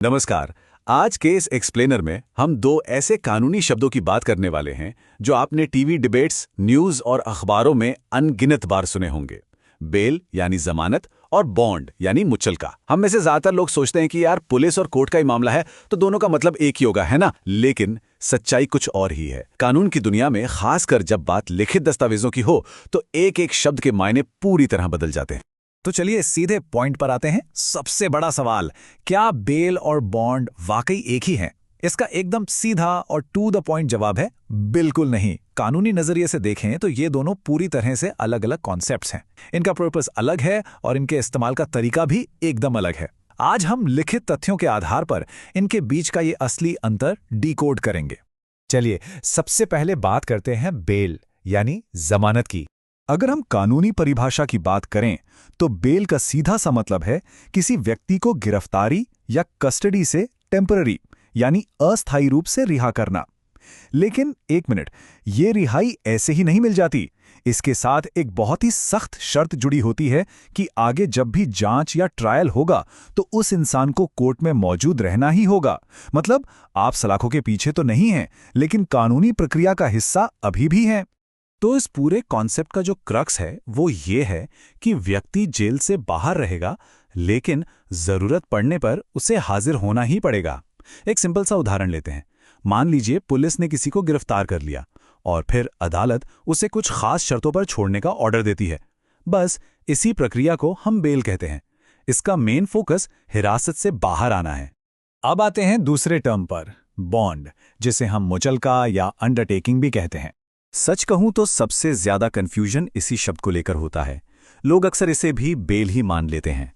नमस्कार। आज case explainer में हम दो ऐसे कानूनी शब्दों की बात करने वाले हैं जो आपने टीवी डिबेट्स, न्यूज़ और अखबारों में अनगिनत बार सुने होंगे। बेल यानी जमानत और बॉन्ड यानी मुचलका। हम में से ज्यादातर लोग सोचते हैं कि यार पुलिस और कोर्ट का ही मामला है तो दोनों का मतलब एक ही होगा, है ना? लेकिन सच्चाई कुछ और ही है। कानून की दुनिया में खासकर जब बात लिखित दस्तावेजों की हो तो एक एक शब्द के मायने पूरी तरह बदल जाते हैं। तो चलिए सीधे पॉइंट पर आते हैं। सबसे बड़ा सवाल, क्या बेल और बॉन्ड वाकई एक ही हैं? इसका एकदम सीधा और टू द पॉइंट जवाब है बिल्कुल नहीं। कानूनी नजरिए से देखें तो ये दोनों पूरी तरह से अलग अलग कॉन्सेप्ट्स हैं। इनका पर्पस अलग है और इनके इस्तेमाल का तरीका भी एकदम अलग है। आज हम लिखित तथ्यों के आधार पर इनके बीच का ये असली अंतर डिकोड करेंगे। चलिए सबसे पहले बात करते हैं बेल यानी जमानत की। अगर हम कानूनी परिभाषा की बात करें तो बेल का सीधा सा मतलब है किसी व्यक्ति को गिरफ्तारी या कस्टडी से टेम्पररी यानी अस्थायी रूप से रिहा करना। लेकिन एक मिनट, ये रिहाई ऐसे ही नहीं मिल जाती। इसके साथ एक बहुत ही सख्त शर्त जुड़ी होती है कि आगे जब भी जांच या ट्रायल होगा तो उस इंसान को कोर्ट में मौजूद रहना ही होगा। मतलब आप सलाखों के पीछे तो नहीं हैं, लेकिन कानूनी प्रक्रिया का हिस्सा अभी भी हैं। तो इस पूरे कॉन्सेप्ट का जो क्रक्स है वो ये है कि व्यक्ति जेल से बाहर रहेगा, लेकिन जरूरत पड़ने पर उसे हाजिर होना ही पड़ेगा। एक सिंपल सा उदाहरण लेते हैं। मान लीजिए पुलिस ने किसी को गिरफ्तार कर लिया और फिर अदालत उसे कुछ खास शर्तों पर छोड़ने का ऑर्डर देती है। बस इसी प्रक्रिया को हम बेल कहते हैं। इसका मेन फोकस हिरासत से बाहर आना है। अब आते हैं दूसरे टर्म पर, बॉन्ड, जिसे हम मुचलका या अंडरटेकिंग भी कहते हैं। सच कहूं तो सबसे ज्यादा कंफ्यूजन इसी शब्द को लेकर होता है। लोग अक्सर इसे भी बेल ही मान लेते हैं,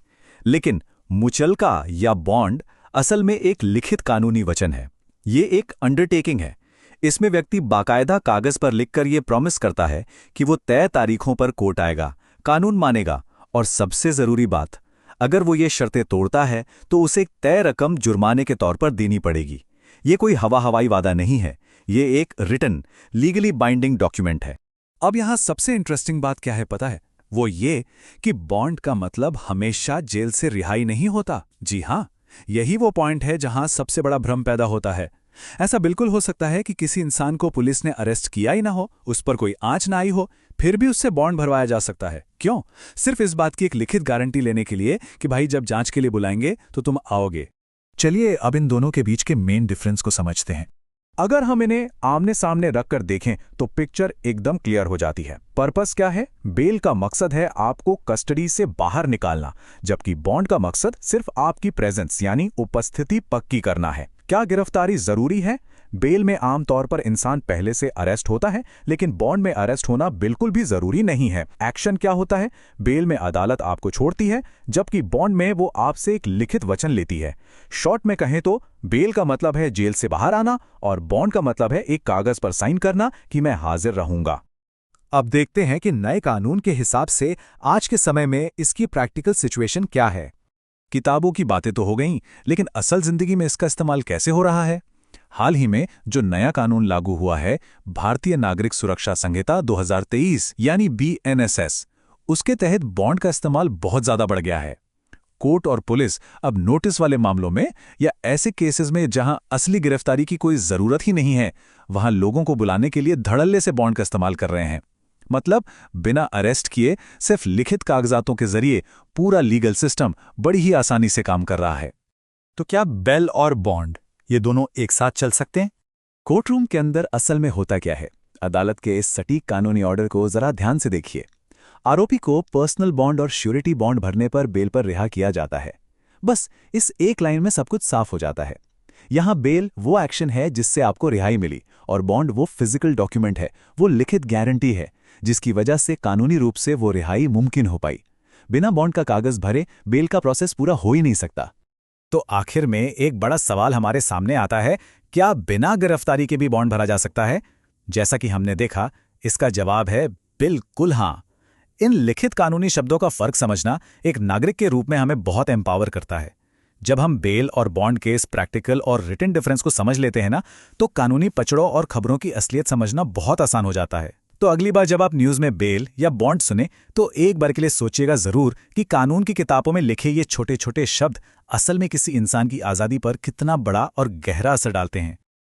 लेकिन मुचलका या बॉन्ड असल में एक लिखित कानूनी वचन है। ये एक अंडरटेकिंग है। इसमें व्यक्ति बाकायदा कागज पर लिखकर ये प्रॉमिस करता है कि वो तय तारीखों पर कोर्ट आएगा, कानून मानेगा, और सबसे जरूरी बात, अगर वो ये शर्तें तोड़ता है तो उसे एक तय रकम जुर्माने के तौर पर देनी पड़ेगी। ये कोई हवाई वादा नहीं है, ये एक रिटन लीगली बाइंडिंग डॉक्यूमेंट है। अब यहां सबसे इंटरेस्टिंग बात क्या है पता है? वो ये कि बॉन्ड का मतलब हमेशा जेल से रिहाई नहीं होता। जी हां, यही वो पॉइंट है जहां सबसे बड़ा भ्रम पैदा होता है। ऐसा बिल्कुल हो सकता है कि किसी इंसान को पुलिस ने अरेस्ट किया ही ना हो, उस पर कोई आंच ना आई हो, फिर भी उससे बॉन्ड भरवाया जा सकता है। क्यों? सिर्फ इस बात की एक लिखित गारंटी लेने के लिए कि भाई जब जांच के लिए बुलाएंगे तो तुम आओगे। चलिए अब इन दोनों के बीच के मेन डिफरेंस को समझते हैं। अगर हम इन्हें आमने सामने रखकर देखें तो पिक्चर एकदम क्लियर हो जाती है। पर्पस क्या है? बेल का मकसद है आपको कस्टडी से बाहर निकालना, जबकि बॉन्ड का मकसद सिर्फ आपकी प्रेजेंस यानी उपस्थिति पक्की करना है। क्या गिरफ्तारी जरूरी है? बेल में आमतौर पर इंसान पहले से अरेस्ट होता है, लेकिन बॉन्ड में अरेस्ट होना बिल्कुल भी जरूरी नहीं है। एक्शन क्या होता है? बेल में अदालत आपको छोड़ती है, जबकि बॉन्ड में वो आपसे एक लिखित वचन लेती है। शॉर्ट में कहें तो बेल का मतलब है जेल से बाहर आना और बॉन्ड का मतलब है एक कागज पर साइन करना कि मैं हाजिर रहूंगा। अब देखते हैं कि नए कानून के हिसाब से आज के समय में इसकी प्रैक्टिकल सिचुएशन क्या है। किताबों की बातें तो हो गईं, लेकिन असल जिंदगी में इसका इस्तेमाल कैसे हो रहा है? हाल ही में जो नया कानून लागू हुआ है, भारतीय नागरिक सुरक्षा संहिता 2023 यानी BNSS, उसके तहत बॉन्ड का इस्तेमाल बहुत ज्यादा बढ़ गया है। कोर्ट और पुलिस अब नोटिस वाले मामलों में या ऐसे केसेस में जहां असली गिरफ्तारी की कोई जरूरत ही नहीं है, वहां लोगों को बुलाने के लिए धड़ल्ले से बॉन्ड का इस्तेमाल कर रहे हैं। मतलब बिना अरेस्ट किए सिर्फ लिखित कागजातों के जरिए पूरा लीगल सिस्टम बड़ी ही आसानी से काम कर रहा है। तो क्या बेल और बॉन्ड ये दोनों एक साथ चल सकते हैं? कोर्ट रूम के अंदर असल में होता क्या है? अदालत के इस सटीक कानूनी ऑर्डर को जरा ध्यान से देखिए। आरोपी को पर्सनल बॉन्ड और श्योरिटी बॉन्ड भरने पर बेल पर रिहा किया जाता है। बस इस एक लाइन में सब कुछ साफ हो जाता है। यहां बेल वो एक्शन है जिससे आपको रिहाई मिली, और बॉन्ड वो फिजिकल डॉक्यूमेंट है, वो लिखित गारंटी है जिसकी वजह से कानूनी रूप से वो रिहाई मुमकिन हो पाई। बिना बॉन्ड का कागज भरे बेल का प्रोसेस पूरा हो ही नहीं सकता। तो आखिर में एक बड़ा सवाल हमारे सामने आता है, क्या बिना गिरफ्तारी के भी बॉन्ड भरा जा सकता है? जैसा कि हमने देखा, इसका जवाब है बिल्कुल हां। इन लिखित कानूनी शब्दों का फर्क समझना एक नागरिक के रूप में हमें बहुत एम्पावर करता है। जब हम बेल और बॉन्ड के इस प्रैक्टिकल और रिटन डिफरेंस को समझ लेते हैं ना, तो कानूनी पचड़ों और खबरों की असलियत समझना बहुत आसान हो जाता है। तो अगली बार जब आप न्यूज़ में बेल या बॉन्ड सुने तो एक बार के लिए सोचिएगा जरूर कि कानून की किताबों में लिखे ये छोटे छोटे शब्द असल में किसी इंसान की आज़ादी पर कितना बड़ा और गहरा असर डालते हैं।